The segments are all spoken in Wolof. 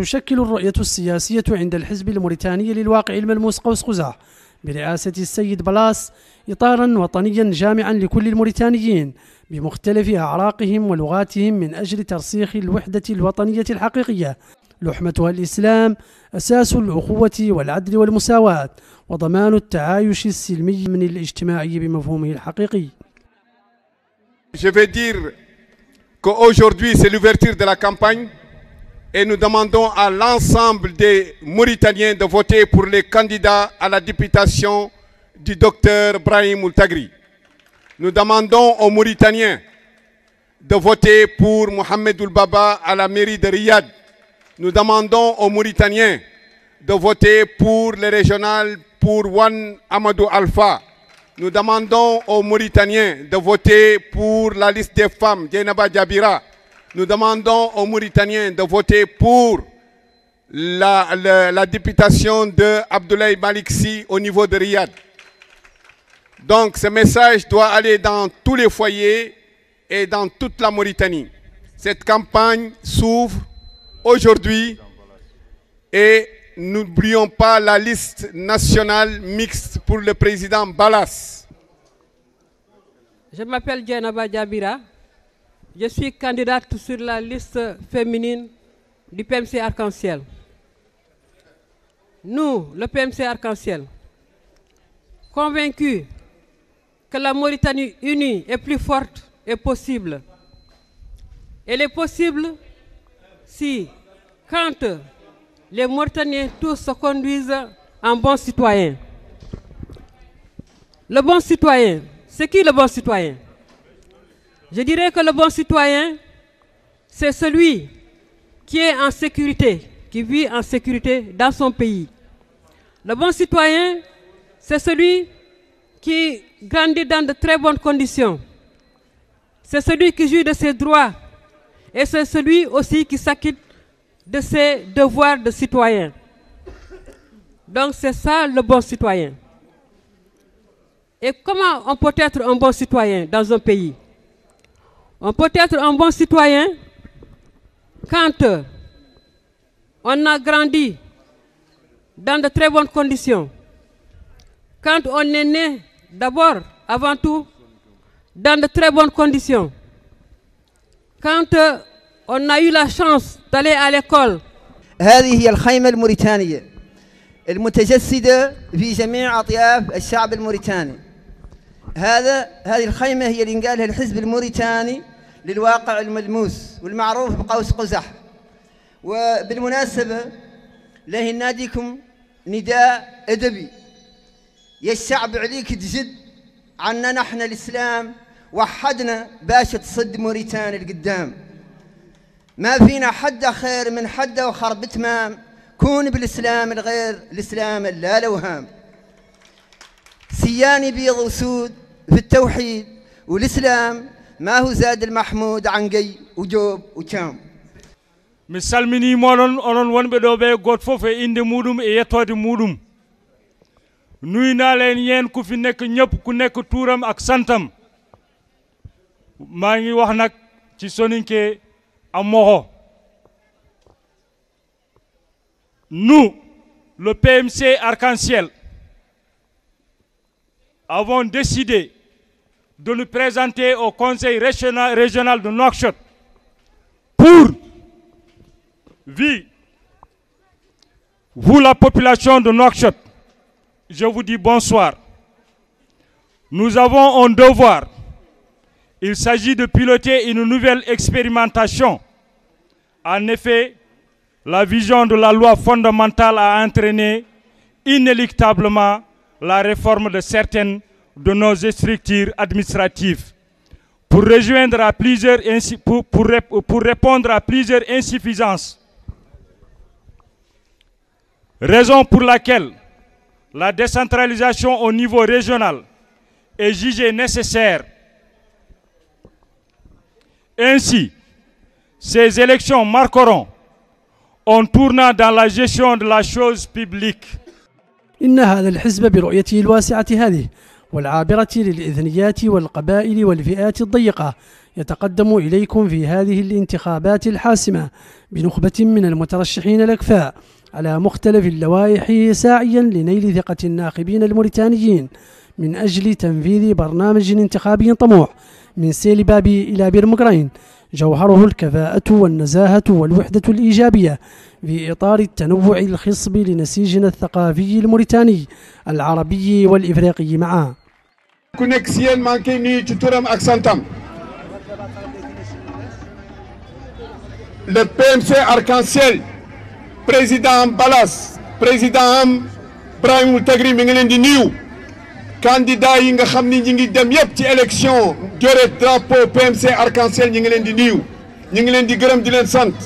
تشكل الرؤية السياسية عند الحزب الموريتاني للواقع الملموس قوس قزح برئاسة السيد بلاس إطارا وطنيا جامعا لكل الموريتانيين بمختلف أعراقهم ولغاتهم من أجل ترسيخ الوحدة الوطنية الحقيقية لحمتها الإسلام أساس الأخوة والعدل والمساواة وضمان التعايش السلمي من الاجتماعي بمفهومه الحقيقي. Je vais dire qu'aujourd'hui c'est l'ouverture de la campagne et nous demandons à l'ensemble des Mauritaniens de voter pour les candidats à la députation du docteur Brahim Moultagri. Nous demandons aux Mauritaniens de voter pour Mohamed Oulbaba à la mairie de Riyad. Nous demandons aux Mauritaniens de voter pour les régionales pour Wan Amadou Alpha. Nous demandons aux Mauritaniens de voter pour la liste des femmes, Djeynaba Diabira. Nous demandons aux Mauritaniens de voter pour la députation de Abdoulaye Malik Sy au niveau de Riyad. Donc ce message doit aller dans tous les foyers et dans toute la Mauritanie. Cette campagne s'ouvre aujourd'hui et n'oublions pas la liste nationale mixte pour le président Balas. Je m'appelle Djeynaba Diabira. Je suis candidate sur la liste féminine du PMC Arc-en-Ciel. Nous, le PMC Arc-en-Ciel, convaincus que la Mauritanie unie est plus forte et possible. Elle est possible si, quand les Mauritaniens tous se conduisent en bons citoyens. Le bon citoyen, c'est qui le bon citoyen? Je dirais que le bon citoyen, c'est celui qui est en sécurité, qui vit en sécurité dans son pays. Le bon citoyen, c'est celui qui grandit dans de très bonnes conditions. C'est celui qui jouit de ses droits. Et c'est celui aussi qui s'acquitte de ses devoirs de citoyen. Donc c'est ça le bon citoyen. Et comment on peut être un bon citoyen dans un pays? On peut être un bon citoyen quand on a grandi dans de très bonnes conditions. Quand on est né d'abord, avant tout, dans de très bonnes conditions. Quand on a eu la chance d'aller à l'école. هذه هي الخيمة الموريتانية المتجسدة في جميع أطياف الشعب الموريتاني. هذه الخيمة هي اللي قالها الحزب الموريتاني للواقع الملموس والمعروف بقوس قزح. وبالمناسبة له ناديكم نداء أدبي. يا الشعب عليك تجد عنا نحن الإسلام وحدنا باش تصد موريتانيا القدام. ما فينا حد خير من حد وخرب تمام. كون بالإسلام الغير الإسلام لا لوهام. سياني بيض وسود في التوحيد والإسلام ما هو زاد المحمود عنقي وجوب وكام. mi salmini moɗon onon wonɓe ɗo ɓe goto fof e inde muɗum e yettode muɗum nuynaalen yen ku fi nekk ñëpp ku nekk tuuram ak santam maa ngi wax nag ci soninke am moxo nous le PMC Arc-en-Ciel avons décidé de nous présenter au conseil régional de Nouakchott pour vous la population de Nouakchott, je vous dis bonsoir. Nous avons un devoir. Il s'agit de piloter une nouvelle expérimentation. En effet, la vision de la loi fondamentale a entraîné inéluctablement la réforme de certaines de nos structures administratives. Pour répondre à plusieurs insuffisances. Raison pour laquelle la décentralisation au niveau régional est jugée nécessaire. Ainsi, ces élections marqueront un tournant dans la gestion de la chose publique. إن هذا الحزب برؤيته الواسعة هذه والعابرة للإذنيات والقبائل والفئات الضيقة يتقدم إليكم في هذه الانتخابات الحاسمة بنخبة من المترشحين الأكفاء على مختلف اللوائح، ساعيا لنيل ثقة الناخبين الموريتانيين من أجل تنفيذ برنامج انتخابي طموح من سيلبابي إلى بيرمقرين، جوهره الكفاءة والنزاهة والوحدة الإيجابية في إطار التنوع الخصب لنسيجنا الثقافي الموريتاني العربي والإفريقي معا. كونكسيون مانكيني تورم أكسنتم le PMC Arc-en-Ciel président Balas président Brahim Tagri mi ngi leen di nuyu candidat yi nga xam ni ñi ngi dem yëpp ci élection jore drapeau PMC Arc-en-Ciel ñi ngi leen di nuyu ñi ngi leen di gërëm di leen sant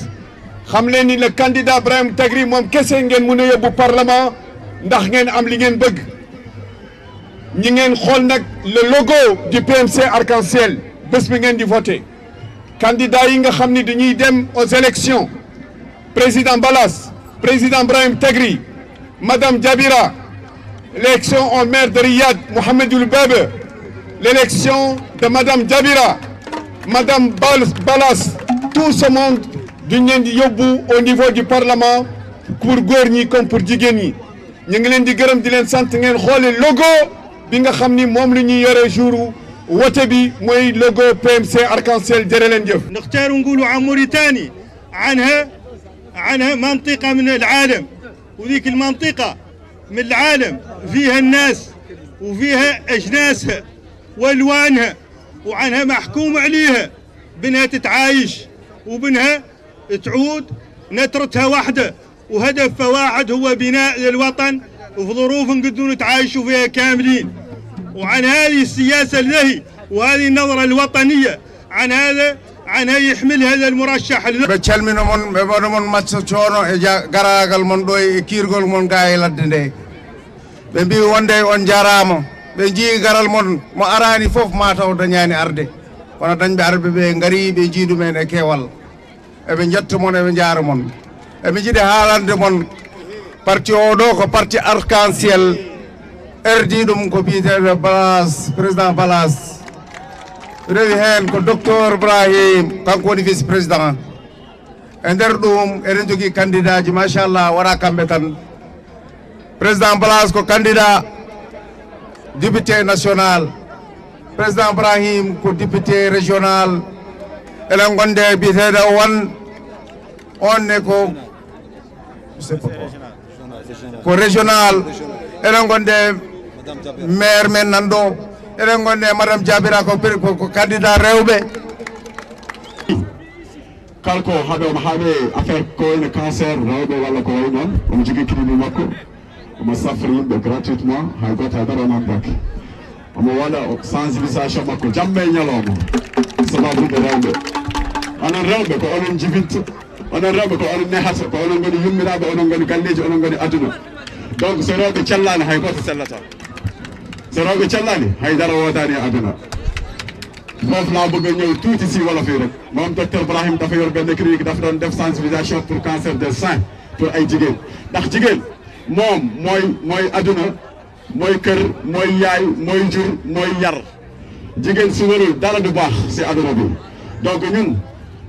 xam leen ni le candidat Brahim Tagri moom kese ngeen mën a yóbbu parlement ndax ngeen am li ngeen bëgg ñi ngeen xool nag le logo du PMC Arc-en-Ciel bés bi ngeen di voté candidat yi nga xam ni dañuy dem aux élections président Balas président Brahim Tagri madame Jabira, l'élection au maire de Riyad Mohamed Oulbebe, l'élection de madame Jabira, madame Balas, tout ce monde du leen di yóbbu au niveau du parlement pour góor ñi comme pour jigéen ñi ñu ngi leen di gërëm di leen sant ngeen xoole logo bi nga xam ni moom la ñuy yore jour wote bi mooy logo PMC Arc-en-Ciel jërë leen jëf. نختار نقولوا عن موريتاني عنها منطقة من العالم، وذيك المنطقة من العالم فيها الناس وفيها أجناسها وألوانها، وعنها محكوم عليها بأنها تتعايش وبأنها تعود نترتها واحدة وهدفها واحد هو بناء الوطن وفي ظروف نقدروا نتعايشوا فيها كاملين. وعن هذه السياسة التي وهذه النظرة الوطنية عنها يحمل هذا المرشح. بتشلمنا من بمن ماتشونو غراغال من دوي كيرغول من غاي لدنده بمبي وندي اون جارامو بنجي غارال من mo arani fof ma taw dañani arde kono dañbe arbe be ngari be jiidu men e kewal ebe jetto mon ebe jaara mon ebe jide haalande mon parti o do ko parti Arc-en-Ciel erdi dum ko biite Balas président Balas rewi hen ko docteur Ibrahim kanko woni vice président e nder ɗum eɗen jogui candidat ji machallah wara kamɓe tan président Balas ko candidat député national, président Ibrahim ko député régional, eɗen gonde biyeteɗo on ne ko régional, eɗen gonde maire men nanɗo, eɗen gonde madame Jabira ko candidat rewɓe. kalko haɓe affaire ko ene cancer rewɓe walla ko way noon omo jogui clinique makko omo safri yimɓe gratuitement hay goto haydara onon bake omo waɗa sensibilisation makko jamma e ñalawma sababude rewɓe onon rewɓe ko onon jibinta onon rewɓe ko onon nehata ko onon goni yummiraɓe onon goni galleji onon goni aduna donc so rewɓe cellani hay goto sellata so rewɓe cellani haydara wodani e aduna foofu laa bëgg a ñëw tuuti si wolof yi rek moom docteur Ibrahim dafa yor benn clinique dafa doon def sensibilisation pour cancer des seins pour ay jigéen ndax jigéen moom mooy aduna mooy kër mooy yaay mooy jur mooy yar jigéen su warul dara du baax si aduna bi donc ñun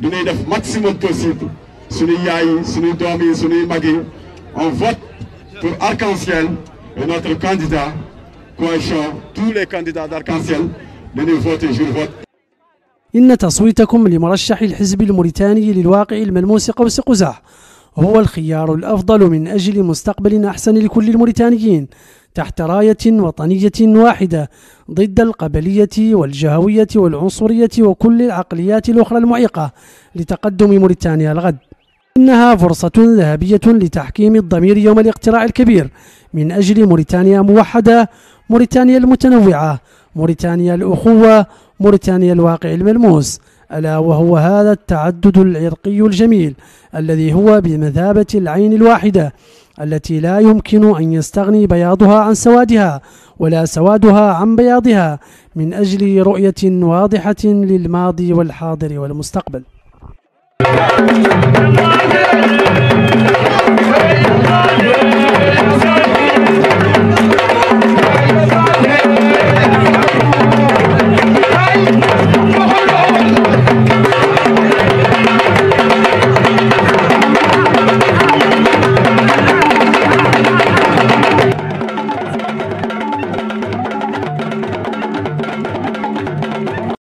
dinañ def maximum possible suñuy yaay yi suñuy doom yi suñuy mag yi on vote pour Arc-en-Ciel et notre candidat coalition tous les candidats d'Arc-en-Ciel dañuy voter jour vote. إن تصويتكم لمرشح الحزب الموريتاني للواقع الملموس قوس قزح هو الخيار الأفضل من أجل مستقبل أحسن لكل الموريتانيين تحت راية وطنية واحدة ضد القبلية والجهوية والعنصرية وكل العقليات الأخرى المعيقة لتقدم موريتانيا الغد. إنها فرصة ذهبية لتحكيم الضمير يوم الاقتراع الكبير من أجل موريتانيا موحدة، موريتانيا المتنوعة، موريتانيا الأخوة، موريتانيا الواقع الملموس، ألا وهو هذا التعدد العرقي الجميل الذي هو بمثابة العين الواحدة التي لا يمكن أن يستغني بياضها عن سوادها ولا سوادها عن بياضها من أجل رؤية واضحة للماضي والحاضر والمستقبل.